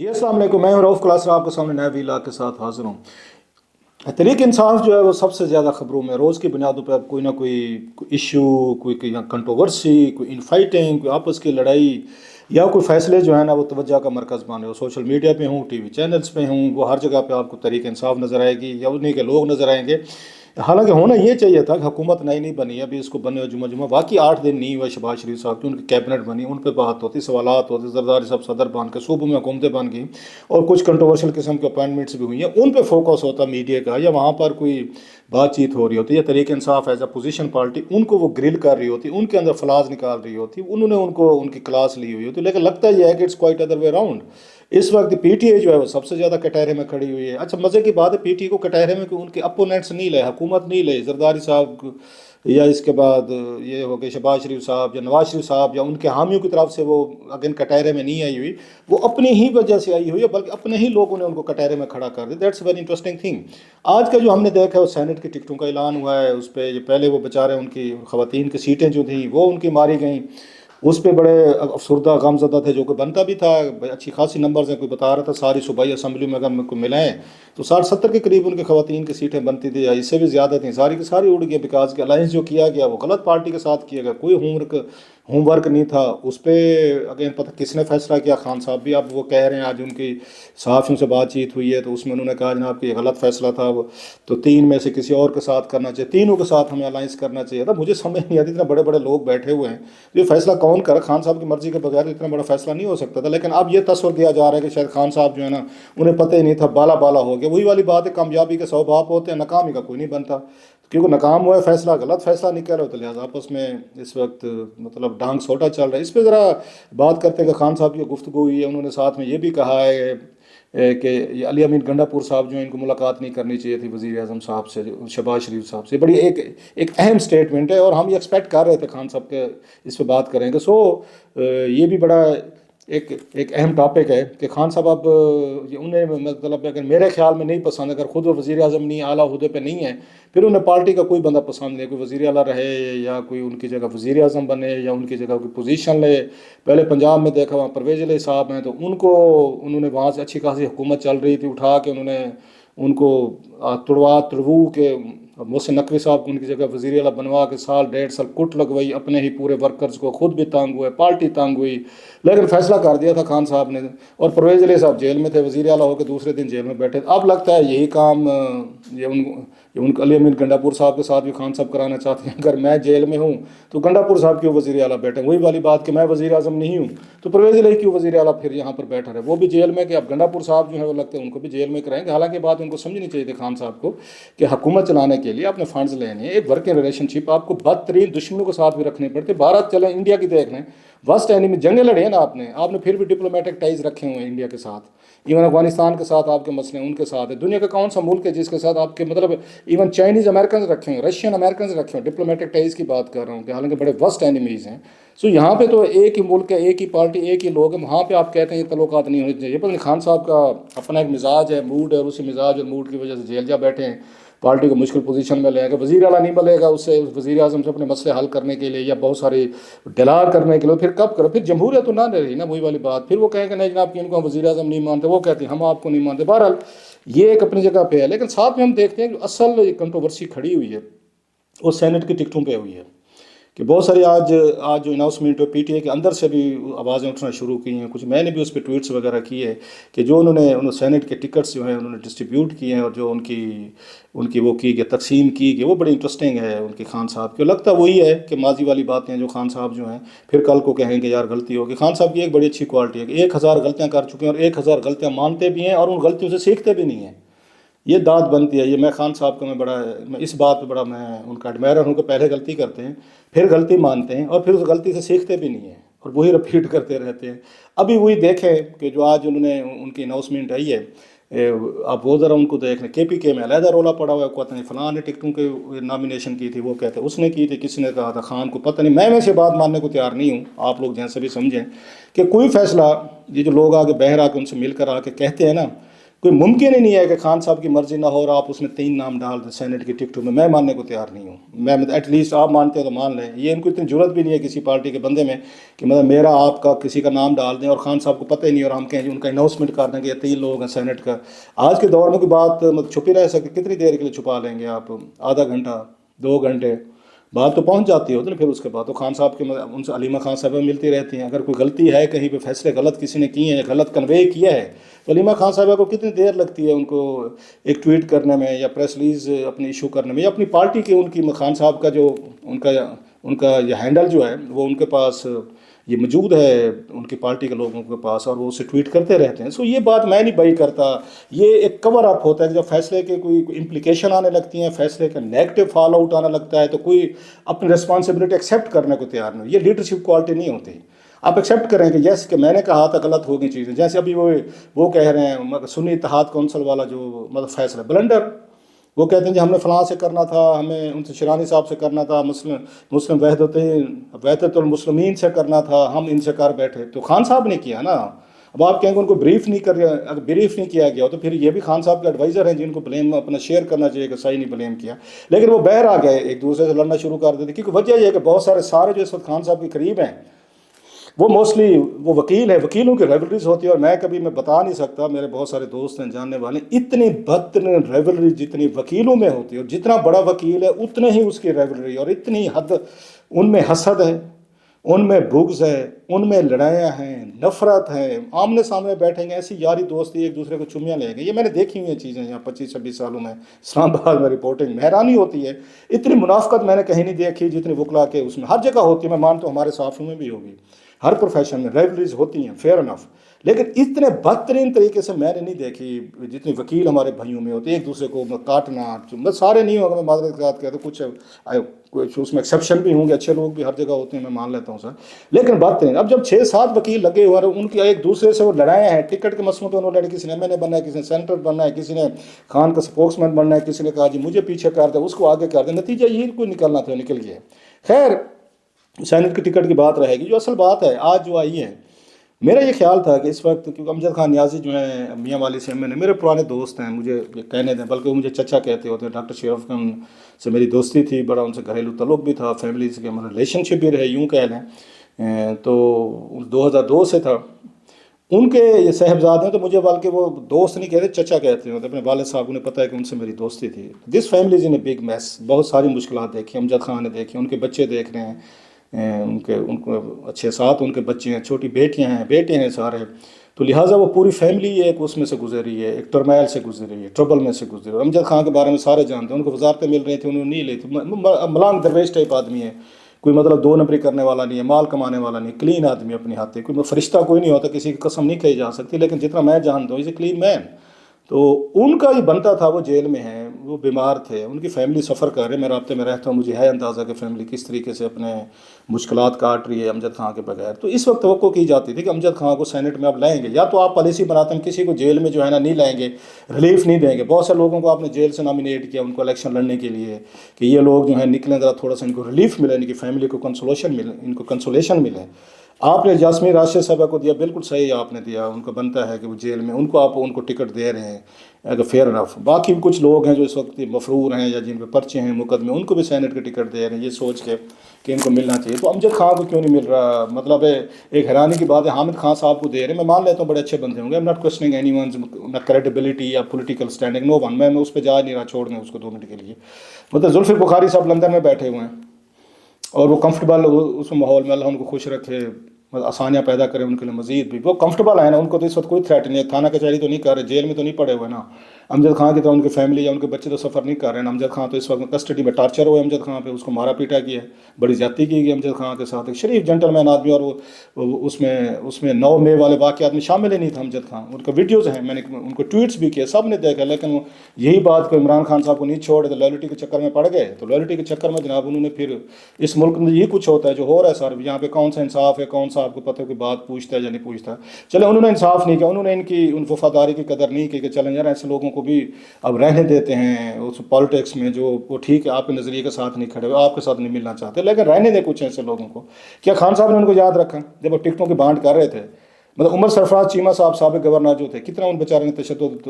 जी अस्सलाम वालेकुम। मैं हूं रऊफ़ क्लासर, आपके सामने नए व्लॉग के साथ हाजिर हूँ। तहरीक इंसाफ जो है वो सबसे ज़्यादा ख़बरों में रोज़ की बुनियादों पर कोई ना कोई इशू, कोई कंट्रोवर्सी, कोई इनफाइटिंग, कोई आपस की लड़ाई या कोई फ़ैसले जो है ना वो तवज्जो का मरकज़ बने। हो सोशल मीडिया पे हूँ, टीवी चैनल्स पे हूँ, वो हर जगह पे आपको तहरीक इंसाफ नज़र आएगी या उन्हीं के लोग नज़र आएंगे। हालांकि होना ये चाहिए था कि हुकूमत नई नहीं बनी है, अभी इसको बने हुए जुमा जुमा बाकी 8 दिन नहीं हुआ शहबाज शरीफ साहब की, उनकी कैबिनेट बनी, उन पर बात होती, सवालात होते, जरदारी साहब सदर बन के सूबों में हुकूमतें बन गई और कुछ कंट्रोवर्शियल किस्म के अपॉइंटमेंट्स भी हुई हैं, उन पर फोकस होता मीडिया का, या वहाँ पर कोई बातचीत हो रही होती है Tehreek Insaf as a position party उनको वो ग्रिल कर रही होती, उनके अंदर फ्लाज निकाल रही होती, उन्होंने उनको उनकी क्लास ली हुई होती। लेकिन लगता यह है कि it's quite other way around. इस वक्त पीटीआई जो है वो सबसे ज़्यादा कटहरे में खड़ी हुई है। अच्छा, मज़े की बात है पीटीआई को कटहरे में कि उनके अपोनेंट्स नहीं ले, हुकूमत नहीं ले, जरदारी साहब या इसके बाद ये हो गए शहबाज शरीफ साहब या नवाज शरीफ साहब या उनके हामियों की तरफ से वो अगेन कटहरे में नहीं आई हुई, वो अपनी ही वजह से आई हुई है, बल्कि अपने ही लोगों ने उनको कटहरे में खड़ा कर दिया। That's very interesting thing. आज का जो हमने देखा है वो सेनेट की टिकटों का ऐलान हुआ है, उस पर पहले वो बेचारे उनकी ख़वातीन की सीटें जो थी वो उनकी मारी गई, उस पर बड़े अफसरदा गमज़दा थे, जो कि बनता भी था, अच्छी खासी नंबर्स हैं। कोई बता रहा था सारी सूबाई असम्बली में अगर को मिलाएं तो 60-70 के करीब उनकी ख़वातीन की सीटें बनती थी, या इससे भी ज़्यादा थी, सारी की सारी उड़ गई। बिकॉज के अलायंस जो किया गया वो गलत पार्टी के साथ किया गया, कोई होमवर्क नहीं था उस पर। अगेन पता किसने फैसला किया, खान साहब भी अब वो कह रहे हैं, आज उनकी सहाफ़ियों से बातचीत हुई है तो उसमें उन्होंने कहा जनाब कि ये गलत फैसला था, वो तो 3 में से किसी और के साथ करना चाहिए, तीनों के साथ हमें अलायंस करना चाहिए था। मुझे समझ नहीं आती, इतना बड़े बड़े लोग बैठे हुए हैं, ये फैसला कौन करे? खान साहब की मर्जी के बगैर इतना बड़ा फैसला नहीं हो सकता था। लेकिन अब ये तस्वर दिया जा रहा है कि शायद खान साहब जो है ना उन्हें पता ही नहीं था, बाला बाला हो गया। वही वाली बात है, कामयाबी के 100 बाप होते हैं, नाकामी का कोई नहीं बनता। क्योंकि नाकाम हुआ है, फैसला गलत फैसला नहीं कर रहे हो, तो लिहाजा आपस में इस वक्त मतलब डांग सोटा चल रहा है। इस पर ज़रा बात करते हैं कि खान साहब की गुफ्तगू हुई है, उन्होंने साथ में ये भी कहा है कि ये अली अमीन गंडापुर साहब जो है इनको मुलाकात नहीं करनी चाहिए थी वज़ीर आज़म साहब से, शहबाज शरीफ साहब से। बड़ी एक अहम स्टेटमेंट है और हम ये एक्सपेक्ट कर रहे थे खान साहब के इस पर बात करेंगे। सो ये भी बड़ा एक अहम टॉपिक है कि खान साहब अब ये उन्हें मतलब अगर मेरे ख्याल में नहीं पसंद, अगर खुद वो वज़ीर आज़म नहीं, आला हुदे पे नहीं है, फिर उन्हें पार्टी का कोई बंदा पसंद नहीं, कोई वज़ीर आला रहे या कोई उनकी जगह वज़ीर आज़म बने या उनकी जगह कोई पोजीशन ले। पहले पंजाब में देखा, वहाँ परवेज़ इलाही साहब हैं, तो उन्होंने वहाँ से अच्छी खासी हुकूमत चल रही थी, उठा के उन्होंने उनको तुड़वू के मोहसिन नकवी साहब को उनकी जगह वज़ीर आला बनवा के 1.5 साल कुट लगवाई, अपने ही पूरे वर्कर्स को, खुद भी तंग हुए, पार्टी तंग हुई। लेकिन फैसला कर दिया था खान साहब ने, और परवेज़ इलाही साहब जेल में थे, वज़ीर आला होकर दूसरे दिन जेल में बैठे। अब लगता है यही काम ये उनको अली अमीन गंडापुर साहब के साथ भी खान साहब कराना चाहते हैं। अगर मैं जेल में हूँ तो गंडापुर साहब क्यों वज़ीर आला बैठे? वही वाली बात कि मैं वज़ीर आज़म नहीं हूँ तो परवेज़ इलाही क्यों वज़ीर आला फिर यहाँ पर बैठा रहे, वो भी जेल में, कि अब गंडापुर साहब जो है वो लगता है उनको भी जेल में कराएंगे। हालांकि बात उनको समझनी चाहिए थी खान साहब को कि हुकूमत चलाने के लिए अपने फंड्स लेने हैं, एक वर्किंग रिलेशनशिप आपको बदतरीन दुश्मनों के साथ भी रखने पड़ते। भारत चले, इंडिया की देख लें, वर्स्ट एनिमी, जंगें लड़ी हैं ना आपने फिर भी डिप्लोमेटिक टाइज रखे हुए हैं इंडिया के साथ। इवन अफगानिस्तान के साथ आपके मसले उनके साथ है। दुनिया का कौन सा मुल्क है जिसके साथ आपके मतलब इवन चाइनीज़ अमेरिकन रखे हुए, रशियन अमेरिकन रखे हुए, डिप्लोमेटिक टाइज की बात कर रहा हूँ कि हालांकि बड़े वर्स्ट एनिमीज़ हैं। सो यहाँ पे तो एक ही मुल्क है, एक ही पार्टी, एक ही लोग हैं, वहाँ पे आप कहते हैं ये तल्लुकात नहीं होने चाहिए। पता नहीं खान साहब का अपना एक मिजाज है, मूड है, और उसी मिजाज और मूड की वजह से जेल जा बैठे हैं, पार्टी को मुश्किल पोजीशन में ले आएगा। वज़ीर आला नहीं मिलेगा उससे, वज़ीर आज़म से अपने मसले हल करने के लिए या बहुत सारी डलार करने के लिए, फिर कब करो? फिर जमहूरियत तो ना रही ना, वही वाली बात। फिर वो कहेंगे नहीं जनाब कि इनको वज़ीर आज़म नहीं मानते, वो कहते हैं हम आपको नहीं मानते। बहरहाल ये एक अपनी जगह पे है, लेकिन साथ में हम देखते हैं कि असल कंट्रोवर्सी खड़ी हुई है वो सेनेट की टिकटों पे हुई है कि बहुत सारी आज जो अनाउंसमेंट है पीटीआई के अंदर से भी आवाज़ें उठना शुरू की हैं। कुछ मैंने भी उस पर ट्वीट्स वगैरह किए हैं कि जो उन्होंने सेनेट के टिकट्स जो हैं उन्होंने डिस्ट्रीब्यूट किए हैं और जो उनकी वो की गई, तकसीम की गई, वो बड़ी इंटरेस्टिंग है उनकी खान साहब की। लगता वही है कि माजी वाली बातें जो खान साहब जो हैं फिर कल को कहेंगे यार गलती होगी। खान साहब की एक बड़ी अच्छी क्वालिटी है कि 1000 गलतियाँ कर चुके हैं और 1000 गलतियाँ मानते भी हैं और उन गलतियों से सीखते भी नहीं हैं। ये दाद बनती है। ये मैं खान साहब का मैं इस बात पे बड़ा मैं उनका एडमायर हूँ कि पहले गलती करते हैं, फिर गलती मानते हैं और फिर उस गलती से सीखते भी नहीं हैं और वही रिपीट करते रहते हैं। अभी वही देखें कि जो आज उन्होंने उनकी अनाउंसमेंट आई है, आप वो ज़रा उनको देख लें। KPK में अलहदा रोला पड़ा हुआ है, कहते हैं फलां ने टिकटों के नॉमिनेशन की थी, वो कहते हैं उसने की थी, किसी ने कहा था खान को, पता नहीं। मैं वैसे बात मानने को तैयार नहीं हूँ, आप लोग जैसे भी समझें कि कोई फैसला ये जो लोग आगे बहर आके उनसे मिलकर आके कहते हैं ना کوئی ممکن ہی نہیں ہے کہ خان صاحب کی مرضی نہ ہو اور آپ اس میں 3 نام ڈال دیں سینٹ کی ٹکٹوں میں ماننے کو تیار نہیں ہوں. میں ایٹ لیسٹ آپ مانتے ہیں تو مان لیں. یہ ان کو اتنی ضرورت بھی نہیں ہے کسی پارٹی کے بندے میں کہ میرا آپ کا کسی کا نام ڈال دیں اور خان صاحب کو پتہ ہی نہیں اور ہم کہیں ان کا اناؤنسمنٹ کر دیں کہ یہ 3 لوگ ہیں سینٹ کا. آج کے دور میں کوئی بات چھپی رہ سکتی, کتنی دیر کے لیے چھپا لیں گے آپ؟ آدھا گھنٹہ 2 گھنٹے بات تو پہنچ جاتی ہوتی نا. پھر اس کے بعد تو خان صاحب کے ان سے علیمہ خان صاحبہ ملتی رہتی ہیں. اگر کوئی غلطی ہے کہیں پہ فیصلے غلط کسی نے کیے ہیں, غلط کنوے کیا ہے, تو علیمہ خان صاحبہ کو کتنی دیر لگتی ہے ان کو ایک ٹویٹ کرنے میں یا پریس ریلیز اپنی ایشو کرنے میں, یا اپنی پارٹی کے ان کی خان صاحب کا جو ان کا یہ ہینڈل جو ہے وہ ان کے پاس یہ موجود ہے ان کی پارٹی کے لوگوں کے پاس, اور وہ اسے ٹویٹ کرتے رہتے ہیں. سو یہ بات میں نہیں بائی کرتا. یہ ایک کور اپ ہوتا ہے کہ جب فیصلے کے کوئی امپلیکیشن آنے لگتی ہیں, فیصلے کا نیگیٹو فال آؤٹ آنے لگتا ہے, تو کوئی اپنی رسپانسبلٹی ایکسیپٹ کرنے کو تیار نہیں. یہ لیڈرشپ کوالٹی نہیں ہوتی. آپ ایکسیپٹ کریں کہ یس کہ میں نے کہا تھا غلط ہوگی چیزیں. جیسے ابھی وہ کہہ رہے ہیں سنی اتحاد کونسل والا جو فیصلہ بلنڈر, وہ کہتے ہیں جی ہم نے فلاں سے کرنا تھا, ہمیں ان سے شیرانی صاحب سے کرنا تھا, مسلم وحدت المسلمین سے کرنا تھا, ہم ان سے کر بیٹھے. تو خان صاحب نے کیا نا. اب آپ کہیں گے ان کو بریف نہیں کیا گیا تو پھر یہ بھی خان صاحب کے ایڈوائزر ہیں جن کو بلیم اپنا شیئر کرنا چاہیے کہ صحیح نہیں بلیم کیا. لیکن وہ باہر آ گئے, ایک دوسرے سے لڑنا شروع کر دیتے, کیونکہ وجہ یہ ہے کہ بہت سارے جو اس وقت خان صاحب کے قریب ہیں وہ موسٹلی وہ وکیل ہیں, وکیلوں کی ریولریز ہوتی ہے. اور میں بتا نہیں سکتا, میرے بہت سارے دوست ہیں جاننے والے, اتنی بدترین ریولری جتنی وکیلوں میں ہوتی ہے, اور جتنا بڑا وکیل ہے اتنے ہی اس کی ریولری, اور اتنی حد ان میں حسد ہے, ان میں بغض ہے, ان میں لڑائیاں ہیں, نفرت ہے. آمنے سامنے بیٹھیں گے ایسی یاری دوستی, ایک دوسرے کو چمیاں لیں گے. یہ میں نے دیکھی ہوئی ہیں چیزیں یہاں 25-26 سالوں میں اسلام آباد میں رپورٹنگ میں حیرانی ہوتی ہے. اتنی منافقت میں نے کہیں نہیں دیکھی جتنی وکلا کے اس میں ہر جگہ ہوتی ہے. میں مانتا ہوں ہمارے صحافیوں میں بھی ہوگی, ہر پروفیشن میں ریولریز ہوتی ہیں, فیئر انف. لیکن اتنے بدترین طریقے سے میں نے نہیں دیکھی جتنی وکیل ہمارے بھائیوں میں ہوتی ہے. ایک دوسرے کو کاٹنا, سارے نہیں ہوگا, میں معذرت کے ساتھ کہتا ہوں, کچھ اس میں ایکسیپشن بھی ہوں گے, اچھے لوگ بھی ہر جگہ ہوتے ہیں, میں مان لیتا ہوں سر. لیکن بات نہیں, اب جب 6-7 وکیل لگے ہوئے ہیں, ان کی ایک دوسرے سے وہ لڑائیاں ہیں ٹکٹ کے مسئلوں پہ. انہوں نے کسی نے ایم این اے بننا ہے, کسی نے سینٹر بننا ہے, کسی نے خان کا سپوکس مین بننا ہے, کسی نے کہا جی مجھے پیچھے کر دیں, اس کو آگے کر دیں. نتیجہ یہی کوئی نکلنا تھا, نکل گیا. خیر سینٹ کی ٹکٹ کی بات رہے گی. جو اصل بات ہے آج جو آئی ہے, میرا یہ خیال تھا کہ اس وقت کیونکہ امجد خان نیازی جو ہیں میاں والی سے میں نے, میرے پرانے دوست ہیں, مجھے کہنے دیں, بلکہ وہ مجھے چچا کہتے ہوتے ہیں. ڈاکٹر شریف خان سے میری دوستی تھی, بڑا ان سے گھریلو تعلق بھی تھا, فیملی سے ہمارا ریلیشن شپ بھی رہے, یوں کہہ لیں. تو 2002 سے تھا. ان کے یہ صاحبزادے ہیں, تو مجھے بلکہ وہ دوست نہیں کہتے, چچا کہتے ہیں. اپنے والد صاحب کو پتہ ہے کہ ان سے میری دوستی تھی. This families in a big mess. بہت ساری مشکلات دیکھی امجد خان نے, دیکھی, ان کے بچے دیکھ رہے ہیں, ان کو اچھے 7 ان کے بچے ہیں, چھوٹی بیٹیاں ہیں, بیٹے ہیں سارے. تو لہٰذا وہ پوری فیملی ایک اس میں سے گزری ہے, ایک ٹرمیل سے گزری ہے, ٹربل میں سے گزری ہے. امجد خان کے بارے میں سارے جانتے ہیں, ان کو وزارتیں مل رہی تھیں, انہوں نے نہیں لی تھی. ملانگ درویش ٹائپ آدمی ہے, کوئی 2 نمبری کرنے والا نہیں ہے, مال کمانے والا نہیں, کلین آدمی اپنی ہاتھ. کوئی فرشتہ کوئی نہیں ہوتا, کسی کی قسم نہیں کہی جا سکتی, لیکن جتنا میں جانتا ہوں اسے کلین مین. تو ان کا یہ بنتا تھا, وہ جیل میں ہیں, وہ بیمار تھے, ان کی فیملی سفر کر رہے. میں رابطے میں رہتا ہوں, مجھے ہے اندازہ کہ فیملی کس طریقے سے اپنے مشکلات کاٹ رہی ہے امجد خان کے بغیر. تو اس وقت توقع کی جاتی تھی کہ امجد خان کو سینٹ میں اب لائیں گے, یا تو آپ پالیسی بناتے ہیں کسی کو جیل میں جو ہے نا نہیں لائیں گے, ریلیف نہیں دیں گے. بہت سے لوگوں کو آپ نے جیل سے نامینیٹ کیا ان کو الیکشن لڑنے کے لیے کہ یہ لوگ جو ہیں نکلیں ذرا, تھوڑا سا ان کو ریلیف ملے, ان کی فیملی کو کنسولیشن ملے. آپ نے جاسمین راشد صاحبہ کو دیا, بالکل صحیح آپ نے دیا, ان کو بنتا ہے کہ وہ جیل میں, ان کو آپ ان کو ٹکٹ دے رہے ہیں, اگر فیئر انف. باقی بھی کچھ لوگ ہیں جو اس وقت مفرور ہیں یا جن پہ پرچے ہیں مقدمے, ان کو بھی سینٹ کے ٹکٹ دے رہے ہیں یہ سوچ کے کہ ان کو ملنا چاہیے. تو امجد خان کو کیوں نہیں مل رہا؟ مطلب ایک حیرانی کی بات ہے. حامد خان صاحب کو دے رہے ہیں, میں مان لیتا ہوں بڑے اچھے بندے ہوں گے, am not questioning any one's credibility یا پولیٹیکل اسٹینڈنگ, نو ون. میں اس پہ جا نہیں رہا, چھوڑ دیں اس کو 2 منٹ کے لیے. مطلب ذوالفقار بخاری صاحب لندن میں بیٹھے ہوئے ہیں, اور وہ کمفرٹیبل اس ماحول میں, اللہ ان کو خوش رکھے, آسانیاں پیدا کرے ان کے لیے مزید بھی. وہ کمفرٹیبل ہیں نا, ان کو تو اس وقت کوئی تھریٹ نہیں ہے, تھانہ کچہری تو نہیں کر رہے, جیل میں تو نہیں پڑے ہوئے نا. امجد خان کی تو ان کی فیملی یا ان کے بچے تو سفر نہیں کر رہے ہیں. امجد خان تو اس وقت کسٹڈی میں, ٹارچر ہوئے امجد خان پہ, اس کو مارا پیٹا کیا ہے, بڑی زیادتی کی گئی امجد خان کے ساتھ. ایک شریف جنٹل مین آدمی, اور وہ اس میں 9 مئی والے واقعات میں شامل ہی نہیں تھا امجد خان. ان کا ویڈیوز ہیں, میں نے ان کو ٹویٹس بھی کیے, سب نے دیکھا. لیکن یہی بات کہ عمران خان صاحب کو نہیں چھوڑے تو لائلٹی کے چکر میں پڑ گئے. تو لائلٹی کے چکر میں جناب انہوں نے پھر اس ملک میں یہ کچھ ہوتا ہے جو ہو رہا ہے سر, یہاں پہ کون سا انصاف ہے, کون سا آپ کو پتہ ہے کوئی بات پوچھتا ہے یا نہیں پوچھتا. چلے انہوں نے انصاف نہیں کیا, انہوں نے ان وفاداری کی قدر نہیں کی کہ چلیں یار ایسے لوگوں کو بھی اب رہنے دیتے ہیں اس پالیٹکس میں, جو وہ ٹھیک ہے آپ کے نظریے کے ساتھ نہیں کھڑے ہوئے, آپ کے ساتھ نہیں ملنا چاہتے, لیکن رہنے دیں کچھ ایسے لوگوں کو. کیا خان صاحب نے ان کو یاد رکھا جب وہ ٹکٹوں کی بانٹ کر رہے تھے؟ मतलब उमर सरफराज चीमा साहब साबिक गवर्नर जो थे, कितना उन बेचारे ने तशद्दुद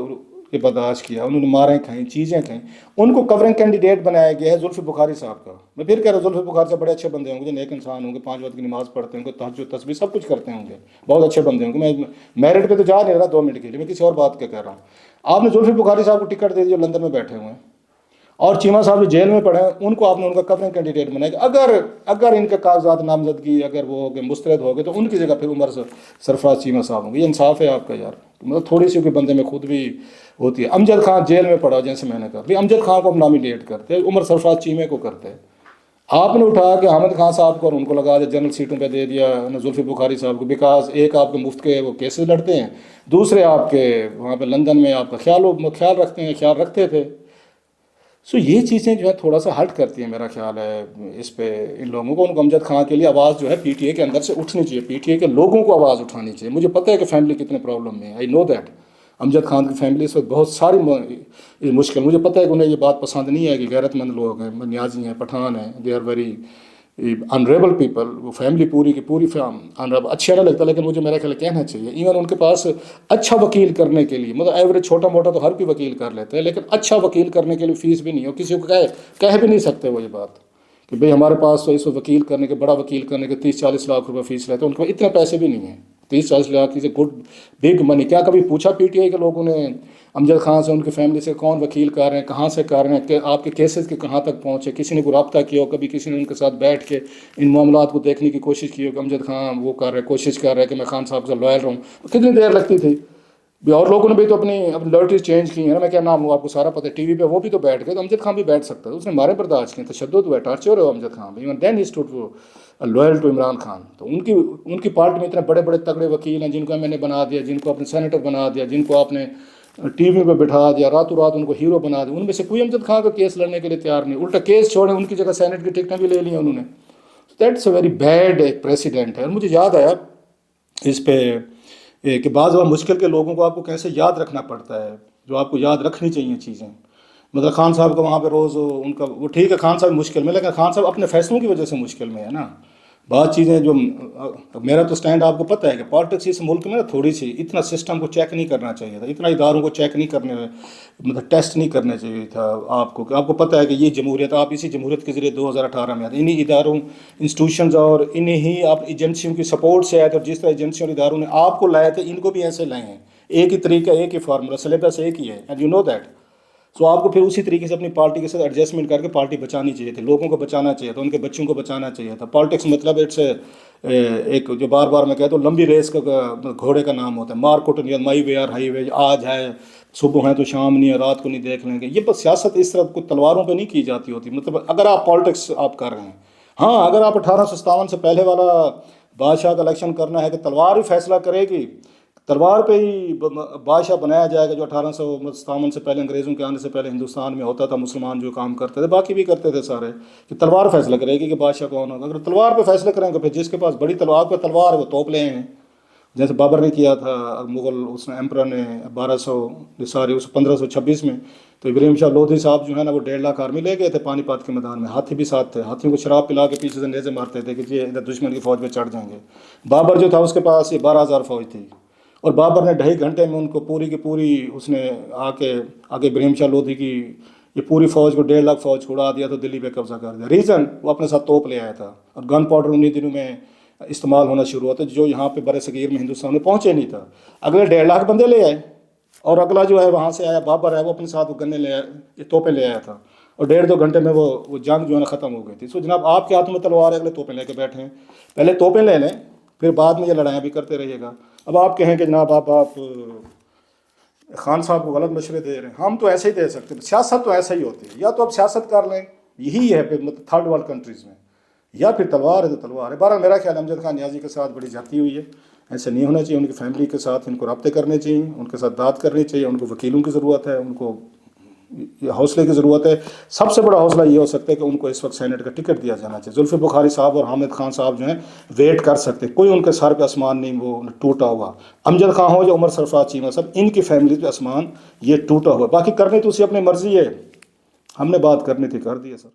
के बर्दाश्त किया, उन्होंने मारें खाई, चीज़ें खाई, उनको कवरिंग कैंडिडेट बनाया गया है जुल्फ़ी बुखारी साहब का। मैं फिर कह रहा हूँ जुल्फ़ी बुखारी साहब बड़े अच्छे बंदे होंगे, नेक इंसान होंगे, 5 वक्त की नमाज़ पढ़ते होंगे, तहज्जुद तस्बीह सब कुछ करते होंगे, बहुत अच्छे बंदे होंगे। मैं मेरिट पे तो जा नहीं रहा 2 मिनट के लिए, मैं किसी और बात का कह रहा हूँ। आपने जुल्फ़ी बुखारी साहब को टिकट दे दी जो लंदन में बैठे हुए हैं, और चीमा साहब जो जेल में पड़े हैं उनको आपने उनका कवरिंग कैंडिडेट बनाया। अगर इनके कागजात नामजदगी अगर वो हो गए, मुस्तरद हो गए, तो उनकी जगह फिर उमर सरफराज चीमा साहब होंगे। ये इंसाफ है आपका यार? मतलब थोड़ी सी कोई बंदे में खुद भी होती है। अमजद खान जेल में पड़ा, जैसे मैंने कहा भाई अमजद खान को हम नॉमिनेट करते, उमर सरफराज चीमे को करते, आपने उठा के हामिद खान साहब को और उनको लगा दिया, जनरल सीटों पे दे दिया जुल्फ़ी बुखारी साहब को, बिकॉज एक आपके मुफ्त के वो केसेस लड़ते हैं, दूसरे आपके वहाँ पे लंदन में आपका ख्याल रखते हैं, ख्याल रखते थे। सो ये चीज़ें जो है थोड़ा सा हट करती हैं, मेरा ख्याल है इस पे इन लोगों को। उनको अमजद खान के लिए आवाज़ जो है पीटीए के अंदर से उठनी चाहिए, पीटीए के लोगों को आवाज़ उठानी चाहिए। मुझे पता है कि फैमिली कितने प्रॉब्लम में है, I know that. Amjad Khan की फैमिली इस वक्त बहुत सारी मुश्किल, मुझे पता है कि उन्हें ये बात पसंद नहीं है कि गैरतमंद लोग हैं, न्याजी हैं, पठान हैं, they are very honourable people, वो फैमिली पूरी की पूरी अनरेबल, अच्छा नहीं लगता, लेकिन मुझे मेरा ख्याल कहना चाहिए। इवन उनके पास अच्छा वकील करने के लिए, मतलब एवरेज छोटा मोटा तो हर कोई वकील कर लेते हैं, लेकिन अच्छा वकील करने के लिए फीस भी नहीं हो, किसी को कह भी नहीं सकते वो ये बात कि भाई हमारे पास तो इस वकील करने के, बड़ा वकील करने के 30-40 लाख रुपए फीस लेते हैं, उनको इतने पैसे भी नहीं हैं। 30-40 lakh is a good big money. क्या कभी पूछा पीटीआई के लोगों ने अमजद खान से, उनकी फैमिली से, कौन वकील कर रहे हैं, कहाँ से कर रहे हैं, कि आपके केसेस के कहाँ तक पहुँचे? किसी ने कोई रब्ता किया हो, कभी किसी ने उनके साथ बैठ के इन मामलात को देखने की कोशिश की हो कि अमजद खान वो कर रहे, कोशिश कर रहे हैं कि मैं खान साहब से लॉयल रहूँ? कितनी देर लगती थी भी। और लोगों ने भी तो अपनी लॉयल्टीज चेंज की है ना, मैं क्या नाम हूँ आपको सारा पता है, टीवी पे वो भी तो बैठ गए, तो अमजद खान भी बैठ सकता है। उसने मारे बर्दाश्त किए, तशद्दुद हुआ, टॉर्चर हो अमजद खान भी, then he stood loyal to Imran Khan. तो उनकी पार्टी में इतने बड़े बड़े तगड़े वकील हैं जिनको मैंने बना दिया, जिनको आपने सेनेटर बना दिया, जिनको आपने टीवी पे बिठा दिया, रातों रात उनको हीरो बना दिया, उनमें से कोई अमजद खान का केस लड़ने के लिए तैयार नहीं, उल्टा केस छोड़े उनकी जगह सेनेट की टिकटें भी ले ली उन्होंने। दैट्स अ वेरी बैड एक प्रेसिडेंट है। और मुझे याद आया इस पे कि बाज़ मुश्किल के लोगों को आपको कैसे याद रखना पड़ता है, जो आपको याद रखनी चाहिए चीज़ें। मतलब खान साहब का वहाँ पे रोज़ उनका वो ठीक है, खान साहब मुश्किल में, लेकिन खान साहब अपने फैसलों की वजह से मुश्किल में है ना। बहुत चीज़ें जो मेरा तो स्टैंड आपको पता है कि पॉलिटिक्स इस मुल्क में ना थोड़ी सी इतना सिस्टम को चेक नहीं करना चाहिए था, इतना इदारों को चेक नहीं करने, मतलब टेस्ट नहीं करना चाहिए था आपको, कि आपको पता है कि ये जमहूरियत, आप इसी जमहूरियत के ज़रिए 2018 में आते, इन्हीं इदारों, इंस्टीट्यूशंस और इन्हीं ही आप एजेंसियों की सपोर्ट से आए थे। और जिस तरह एजेंसियों और इदारों ने आपको लाए थे, इनको भी ऐसे लाए हैं, एक ही तरीका, एक ही फार्मूला, सिलेबस एक ही है, एंड यू नो दैट। सो आपको फिर उसी तरीके से अपनी पार्टी के साथ एडजस्टमेंट करके पार्टी बचानी चाहिए थी, लोगों को बचाना चाहिए था, उनके बच्चों को बचाना चाहिए था। पॉलिटिक्स मतलब इट्स एक जो बार बार मैं कहता हूँ लंबी रेस का घोड़े का नाम होता है, मार कुट नहीं, माई वे आर हाईवे, आज है सुबह है तो शाम नहीं है, रात को नहीं देख लेंगे। ये बस सियासत इस तरह को तलवारों पे नहीं की जाती होती। मतलब अगर आप पॉलिटिक्स आप कर रहे हैं, हाँ, अगर आप 1857 से पहले वाला बादशाह का इलेक्शन करना है कि तलवार ही फैसला करेगी, तलवार पे ही बादशाह बनाया जाएगा, जो 1857 से पहले, अंग्रेज़ों के आने से पहले हिंदुस्तान में होता था, मुसलमान जो काम करते थे, बाकी भी करते थे सारे, कि तलवार फैसला करेगी कि बादशाह कौन होगा। अगर तलवार पे फैसला करेंगे, फिर जिसके पास बड़ी तलवार पे तलवार है वो तोप ले हैं, जैसे बाबर ने किया था, मुग़ल उसने एम्परर ने 1526 में। तो इब्राहिम शाह लोधी साहब जो है ना, वो 1.5 लाख आर्मी ले गए थे पानीपत के मैदान में, हाथी भी साथ थे, हाथियों को शराब पिला के पीछे से नेज़े मारते थे कि ये इधर दुश्मन की फ़ौज में चढ़ जाएंगे। बाबर जो था उसके पास ये 12,000 फ़ौज थी, और बाबर ने 2.5 घंटे में उनको पूरी की पूरी, उसने आगे इब्राहिम शाह लोधी की ये पूरी फ़ौज को 1.5 लाख फ़ौज को उड़ा दिया, तो दिल्ली पे कब्जा कर दिया। रीज़न वो अपने साथ तोप ले आया था, और गन पाउडर उन्हीं दिनों में इस्तेमाल होना शुरू होता, जो यहाँ पे बड़े सगीर में हिंदुस्तान में पहुँचे नहीं था। अगले 1.5 लाख बंदे ले आए, और अगला जो है वहाँ से आया बाबर है, वो अपने साथ वो गन्ने ले आया, तोपें ले आया था, और 1.5-2 घंटे में वो जंग जो है ना ख़त्म हो गई थी। सो जनाब आपके हाथों में तलवार है, अगले तोपें लेके बैठे हैं, पहले तोपें ले लें, फिर बाद में ये लड़ाइयाँ भी करते रहिएगा। अब आप कहें कि जनाब आप खान साहब को गलत मशवरे दे रहे हैं, हम तो ऐसे ही दे सकते हैं। सियासत तो ऐसा ही होती है, या तो आप सियासत कर लें, यही है फिर मतलब थर्ड वर्ल्ड कंट्रीज़ में, या फिर तलवार है तो तलवार है। बहरहाल मेरा ख्याल अमजद खान नियाज़ी के साथ बड़ी जाती हुई है, ऐसे नहीं होना चाहिए। उनकी फैमिली के साथ इनको रब्ते करने चाहिए, उनके साथ बात करनी चाहिए, उनको वकीलों की ज़रूरत है, उनको हौसले की ज़रूरत है। सबसे बड़ा हौसला ये हो सकता है कि उनको इस वक्त सेनेट का टिकट दिया जाना चाहिए। जुल्फ़ी बुखारी साहब और हामिद खान साहब जो हैं वेट कर सकते, कोई उनके सर पे आसमान नहीं वो टूटा हुआ। अमजद खान हो या उमर सरफराज चीमा साहब, इनकी फैमिली पे आसमान ये टूटा हुआ। बाकी करनी तो उसी अपनी मर्ज़ी है, हमने बात करनी थी कर दी है सर।